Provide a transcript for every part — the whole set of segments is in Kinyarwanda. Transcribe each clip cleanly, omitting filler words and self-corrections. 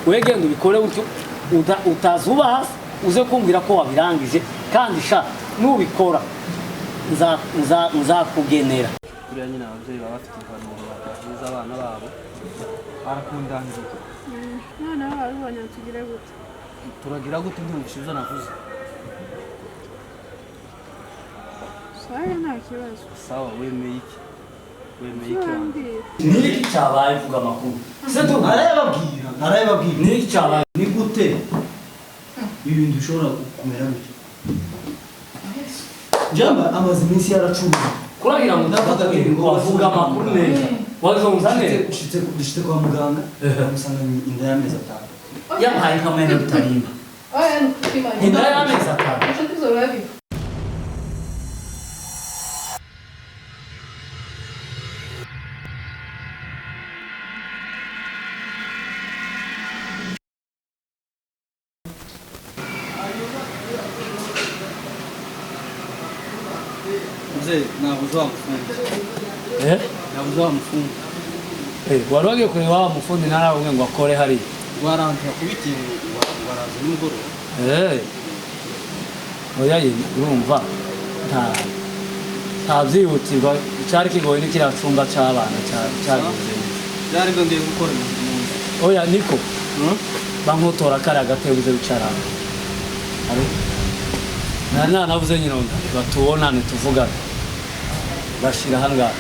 wegenda ubikore utyo utazuba uze kumbwira ko wabirangije kandi sha nubikora nzakugenera buriya nyine ababyeyi baba bafite impanuro bahiza abana babo barakundangira none babibonye tugire gute turagira gute ntibushize navuze sawa nta kibazo sawa wemeye iki niki cyabaye vuga amakuru se tu arayababwira niki cyabaye ni gute ibintu bishobora kumera gutyo jamba amaze iminsi yaracuma kuragira ngo ndavuga amakuru neza wazonzane dushite kwa muganga bamusanga inda y'amezi 5 yabaye kamene butarimba inda y'amezi 5 mzee nabuze wamufunga nabuze wamufunga wari wagiye kureba wa mufundi naravuga ngo akore hari warangira kubitira waraza nimugoroba oya urumva nta byihutirwa cyari kigoye n'ikiracumba cy'abana cyagize byari ngiye gukora oya niko bankotora kare agatebuze bicara navuze nyine batubonane tuvugane bashira ahangaha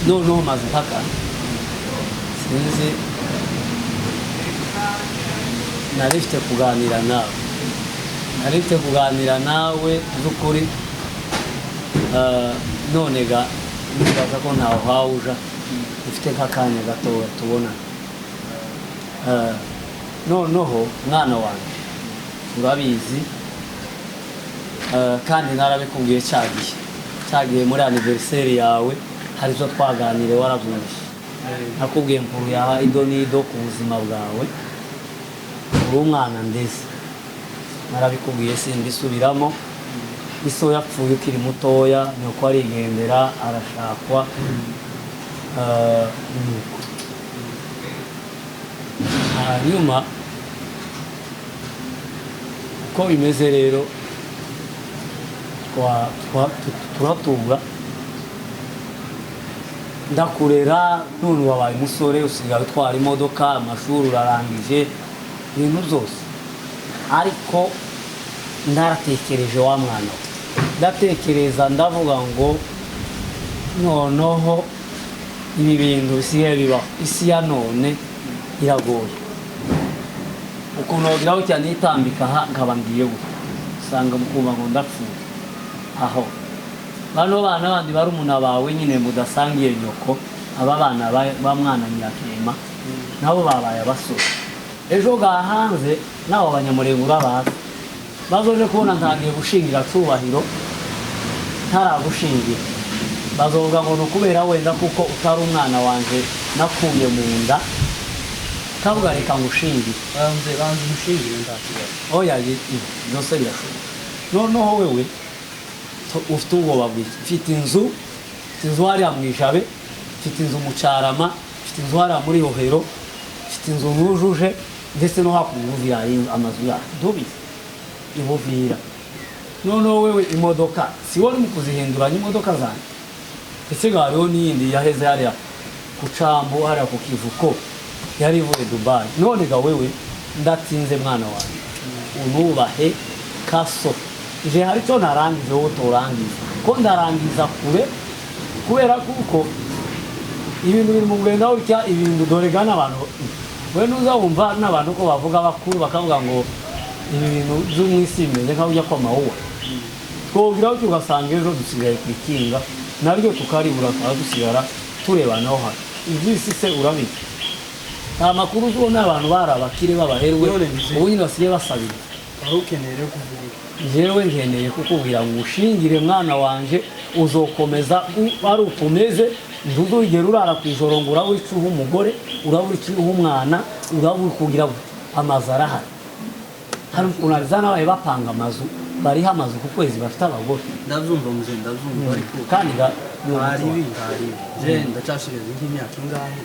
noneho maze mpaka sinzi narifite kuganira nawe by'ukuri none ga nibaza ko ntaho hawuja ufite nk'akanya gatoya tubonana noneho mwana wanjye urabizi kandi narabikubwiye cyagiye muri anniversaire yawe hari zo twaganire warabyumvise nakubwiye nkuru yaha ido n'ido ku buzima bwawe uri umwana ndetse narabikubwiye simbisubiramo iso yapfuye ukiri mutoya nuko arigendera arashakwa hanyuma uko bimeze rero turatura ndakurera none wabaye umusore usigaye utwara imodoka amashuri urarangije ibintu byose ariko ndaratekereje wa mwana we ndatekereza ndavuga ngo noneho ibi bintu bisigaye bibaho isi ya none iragoye ukuntu wagiraho cyane itambika nkaba ngiye gutya usanga mukumva ngo ndapfuye aho bano bana bandi barumuna bawe nyine mudasangiye nyoko aba bana ba mwana Nyirakema nabo babaye abasore ejo gahanze nabo abanyamurenge urabaza bazoje kubona ntagiye gushingira Cyubahiro ntaragushingira bazovuga ngo nukubera wenda kuko utari umwana wanje nakuye mu nda kavuga reka ngushingire banze mushingire ndakibazo oya byose birashoboka noneho wewe ufite ubwoba bw'iki mfite inzu hariya mu Ijabe mfite inzu mu Carama mfite inzu hariya muri Rohero mfite inzu nujuje ndetse no hakurya Buvira amazu ya dubize ibuvira noneho wewe imodoka si wowe mu kuzihinduranya imodoka zanjye ndetse hariho n'iyindi yaheze hariya ku Cambo hariya ku Kivuko yari ivuye Dubai none ga wewe ndatinze mwana wanjye unubahe kaso je hari cyo narangize wowe torangiza ko ndarangiza kure kubera kuko ibintu biri mu bwenda urya ibintu doregana abantu we nuza wumva n'abantu ko bavuga bakuru bakavuga ngo ibi bintu by'umwisimeze nka ujya kwa mawuwa twobwiraho tugasanga ejo dusigaye kwikinga naryo tukaribura kwa dusigara turebanaho hano ibyisi se urabizi nta makuru uzubona abantu barabakire babaherwe ubu nyine basigaye basabira wari ukeneye rero kuvuga jewe nkeneye kukubwira ngo ushingire mwana wanje uzokomeza ari ukomeze ntuzugera urara ku ijoro ngo urawicuha umugore urawicuha umwana urakugira amazu arahari hari ukuntu arizana baye bapanga amazu bariho amazu ku kwezi bafite abagore ndabyumva muze ndabyumva ariko kandi hari ibi je ndacashiriza nk'imyaka ingahe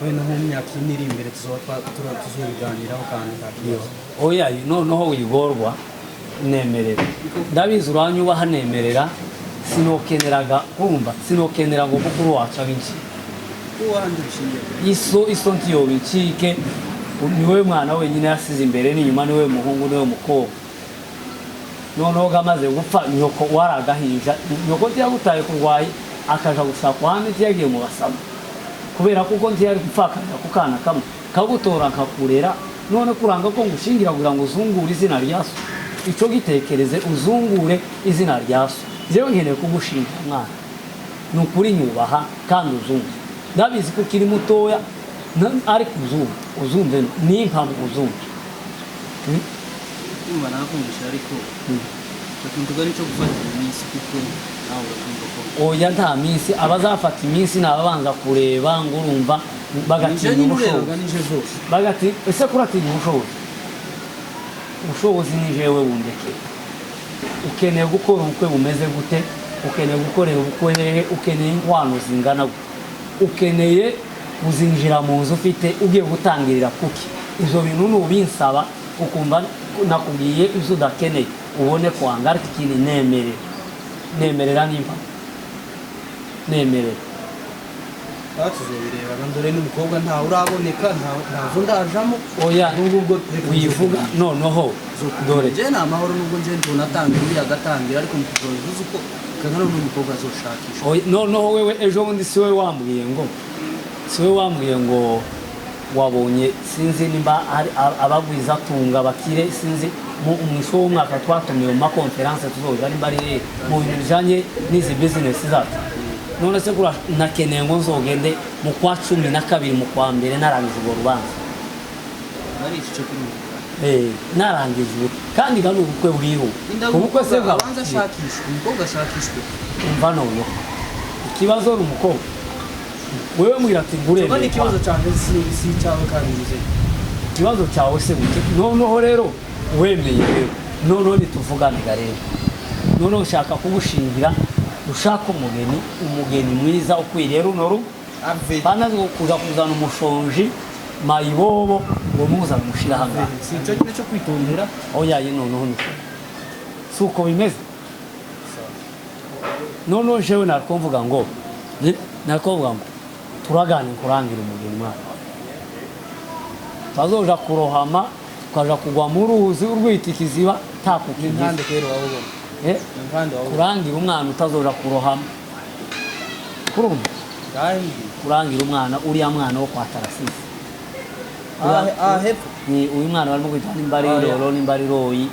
wenda nko mu myaka ine iri imbere tuzobiganiraho kandi nta kibazo. oya noneho wigorwa nemerera ndabizi uranyubaha nemerera sinokeneraga urumva sinokenera ngo mukuru wacu abinci uwanje bishingiye iso ntiyoba incike niwe mwana wenyine yasize imbere n'inyuma niwe muhungu niwe mukobwa noneho gamaze gupfa nyoko waragahinja nyoko ntiyagutaye kurwaye akaja gushaka ahandi ntiyagiye mu basama kubera kuko ntiyari gupfakanya ku kana kamwe kagutora kakurera none kuranga ko ngushingira kugira ngo uzungure izina rya so ico gitekereze uzungure izina rya so jewe nkeneye kugushingira mwana ni ukuri nyubaha kandi uzumve ndabizi ko ukiri mutoya ariko uzumve n'impamvu uzumve umva nakumvisha ariko tukintuga nico gufata iminsi kuko nawe urakumva ko oya nta minsi abazafata iminsi nababanza kureba ngo urumva bagatinya ubushobozi bagati ese kuratinya ubushobozi ni jewe wundeke ukeneye gukora ubukwe bumeze gute ukeneye gukorera ubukwe hehe ukeneye inkwano zingana gute ukeneye kuzinjira mu nzu ufite ugiye gutangirira kuki ivyo bintu nubinsaba ukumva nakubwiye ivyo udakeneye ubone kwanga ariko ikindi nemerera nimba nemerera tuzobirebaga ndore n'umukobwa ntawe uraboneka ntazo ndajamo oya n'ubwo wivuga noneho dore je na amahoro nubwo nje ntunatangira uri agatangira ariko mukuzobivuze uko kankana n'umukobwa azoshakisha noneho wewe ejo bundi siwe wambwiye ngo wabonye sinzi nimba abagwiza tunga bakire sinzi mu mwisho w'umwaka twatumiwe mu makonferanse tuzoja nimba ari mu bintu bijanye n'izi business zacu none se kura nakeneye ngo nzogende mu kwa 12 mu kwa mbere narangije urwo rubanza ari ico kuri narangije kandi gano ubukwe bwiho ubukwe se bwabanza shakishwa umukobwa shakishwe umva none ikibazo ari umukobwa wewe mwira ati ngurebe kandi ikibazo cyanjye si cyawe kandi ngize ikibazo cyawe se gute noneho rero wemeye rero noneho nituvugane rero noneho ushaka kugushingira ushaka umugeni mwiza ukwiriye runo banaze kuzana umushonji mayibobo ngo muzana umushira hanga si cyo kintu cyo kwitondera oya noneho suko bimeze noneho jewe nakumvuga ngo turagane kurangira umugeni mwana bazoja kurohama tukaja kugwa mu ruzi urwita ikiziba impande kero wabona kurangira umwana utazoja kurohama kurumva kurangira umwana uriya mwana wo kwa Tarasisi hepfo ni uyu mwana barimo kwita nimba ari roro nimba ari royi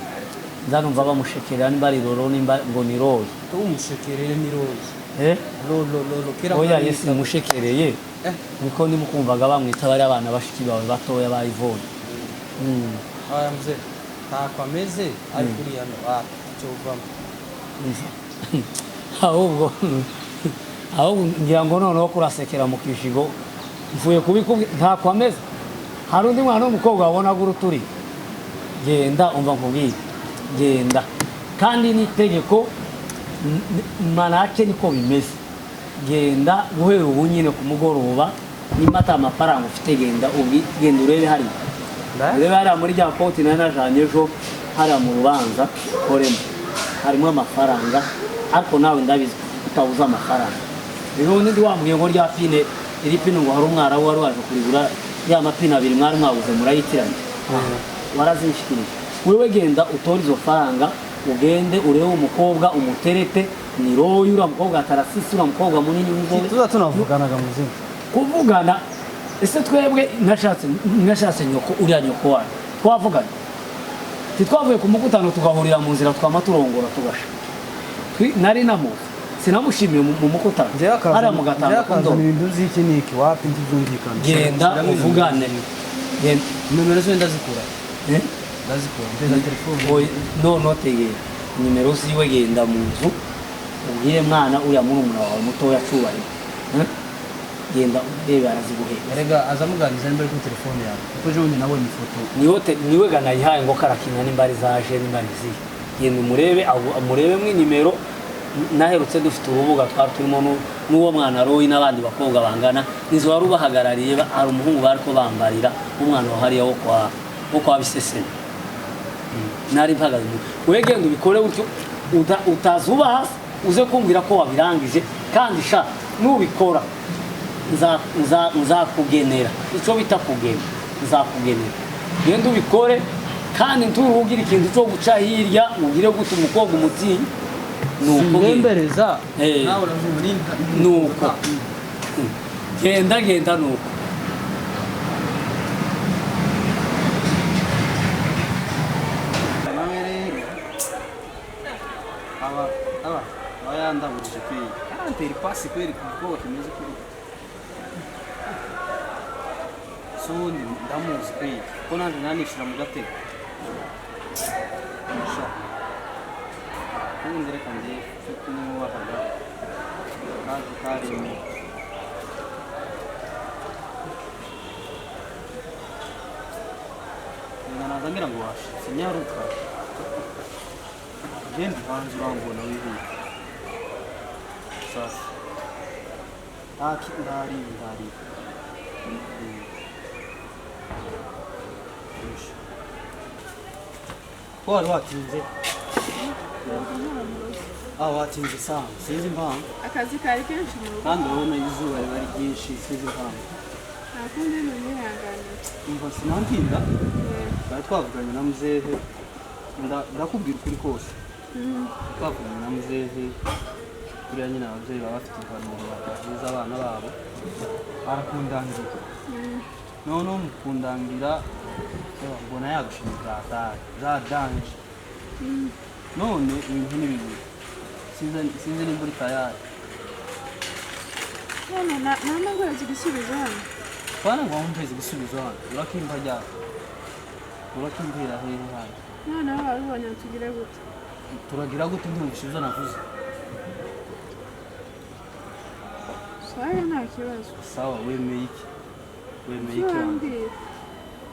nzanumva bamushekerera nimba ari roro nimba ngo ni royi umushekerere ni royi lo oya yesi mushekereye niko nimukumvaga bamwita bari abana bashiki bawe batoya bayivoye aya mze takwameze ari kuri hano cyo uvamo ahubwo ngira ngo noneho kurasekera mu kishigo mvuye kubikubwira ntakwameze hari undi mwana w'umukobwa wabonaga uruturi genda umva nkubwire genda kandi n'itegeko manake niko bimeze genda guhera ubu nyine ku mugoroba nimba ata amafaranga ufite genda urebe hariya muri rya koti nari najanye ejo hariya mu rubanza koremo harimo amafaranga ariko nawe ndabizi utabuze amafaranga rero ndi wambwiye ngo rya pine iri pine ngo hari umwara wari waje kurigura ya mapine abiri mwari mwabuze murayitiranye warazinshikirije wewe genda utore izo faranga ugende urebe umukobwa umuterete ni royo ura mukobwa Tarasisi ura mukobwa munini w'ingobe tuza tunavuganaga muzima kuvugana ese twebwe nashatse nyoko uriya nyoko wawe twavugana titwavuye ku mukutano tugahurira mu nzira twama turongora tugasha nari namuzi sinamushimiye mu mukutano ari mu gatanga kundo ibintu ziki niki wapi ndizumvikana genda uvugane genda numero zo ndazikura ndazikura ndeza telefone no tege nimero ziwe genda mu nzu ubwire mwana uriya murumuna wawe mutoya cyubahiro genda urebe araziguhe erega azamuganiza nimbere kuri telefone yawe kuko je wundi nabonye ifoto niwe ganayihaye ngo karakina nimbari zaje nimbari zihe genda umurebe mwe nimero naherutse dufite urubuga twari turimo n'uwo mwana Roy n'abandi bakobwa bangana nizo wari ubahagarariye hari umuhungu bariko bambarira umwana wa hariya wo kwa Biseseme nari mpagaze wegenda ubikore utyo utazuba hasi uze kumbwira ko wabirangije kandi sha nubikora nzakugenera icyo bita kugena nzakugenera genda ubikore kandi nturugira ikintu cyo guca hirya ugire gute umukobwa umuti nuko ngembereza nawe uravuga nuko genda nuko yandamurije kwiga arantera ipasi kweri kuko kimeze kuri so ndamuzi kwiga ko nanje nanishira mu gatego ubundi reka ndi n'uwahaga kandi karimo naza ngira ngo washe sinyaruka genda hanze urambona wihuye sasa ndari ko wari watinze watinze sana sinzi impamvu akazi kari kenshi mu rugo kandi urabona izuba riba ari ryinshi sinzi impamvu nta kundi ntunyihanganira umva sinantinda bari twavuganye na muzehe ndakubwira ukuri kose twavuganye na muzehe kuriya nyine ababyeyi baba bafite impanuro baziza abana babo barakundangira noneho mu kundangira mbona yagushimira za danje none ibintu ni bibiri sinzi nimba uri tayari none nta ngwezi igisubizo hano twana ngo wumvise igisubizo hano urakimpa ryari urakimbwira hehe hano noneho wabibonye tugire gute turagira gute ntumvishe ibyo navuze sawa nta kibazo sawa wemeye iki wemeye iki wambwira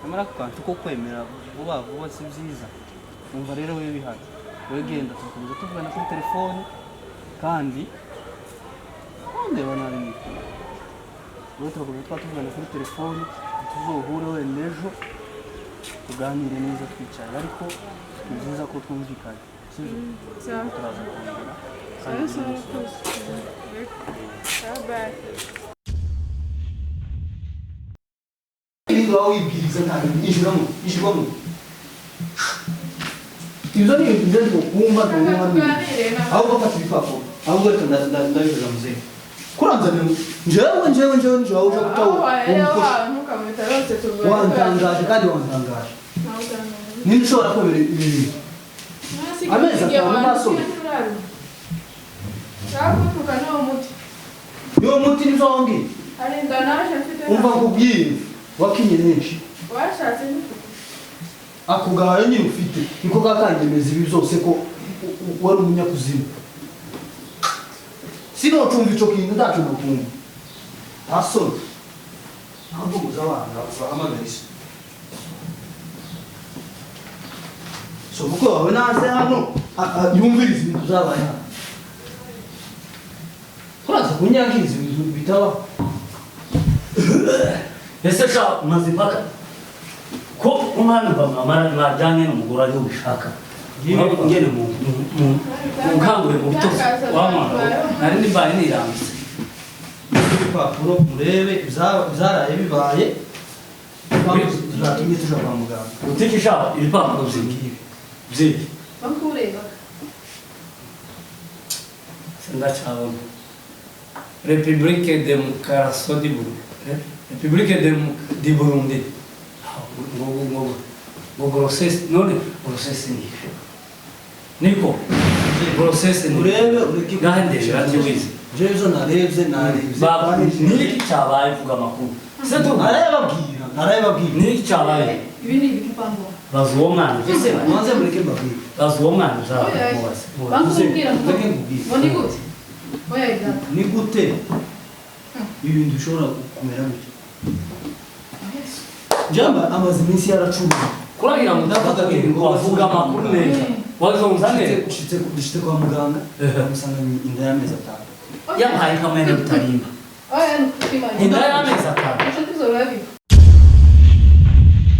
nyamara ako kantu ko kwemera vuba vuba si byiza umva rero wewe bihari wewe genda tukomeza tuvugana kuri telefone kandi ndeba nabi mikoro wewe turakomeza tuvugana kuri telefone tuzohure wenda ejo tuganire neza twicaye ariko ni byiza ko twumvikanye sibyo turaza kongera sawa rwose sawa bye wawe wibwiriza ntabwo yishyuramo ibyo ni ibyo ariko wumva ahubwo fata ibipapuro ahubwo reka ndabivuga muzehe kuranzanira njyewe uje gutaho wantangaje kandi wantangaje niba ushobora kwemera ibi bintu amezi atanu ntasoma niwo muti nibyo wambwira umva nkubwire wakinye henshi ako gahayo nyine ufite niko kakandemeza ibi byose ko wari umunyakuzimu sinocumva ico kintu ndacu nakumva ntasoni ntabwo muza abana bahamagara isi so kuko wawe naze hano yumviriza ibintu zabaye hano kuraza kunyangiriza ibintu bitabaho ese sha umaze impaka ko umwana bamamara mwajyanye n'umugore ari ubishaka ngene mu nkangure mu bitozi wamara nari nimbaye nirambitse ibipapuro murebe ibyaraye bibaye zatumye tuja kwa muganga utikisha ibipapuro byingibi byingi bakureba sindacabona République démocratique du Burundi République du Burundi ngo grossesse none grossesse niko grossesse urebe ureke gahendeshe ratiwize jezo narebye baba niki cyabaye vuga makuru se tu narayababwira niki cyabaye ibi ni ibipambo bazuwo mwana mwanze mureke mbabwire bazuwo mwana zaba bakubwira ngo reke nkubwire ni gute oya igata ni gute ibintu bishobora kumera gutya jamba amaze iminsi yaracuruza kuragira ngo ndavuga ngo wavuga amakuru neza wazonguzane ushitse kwa muganga bamusanga inda y'amezi 5 yampaye nkamene rutarimba Oya nukupima. inda y'amezi 5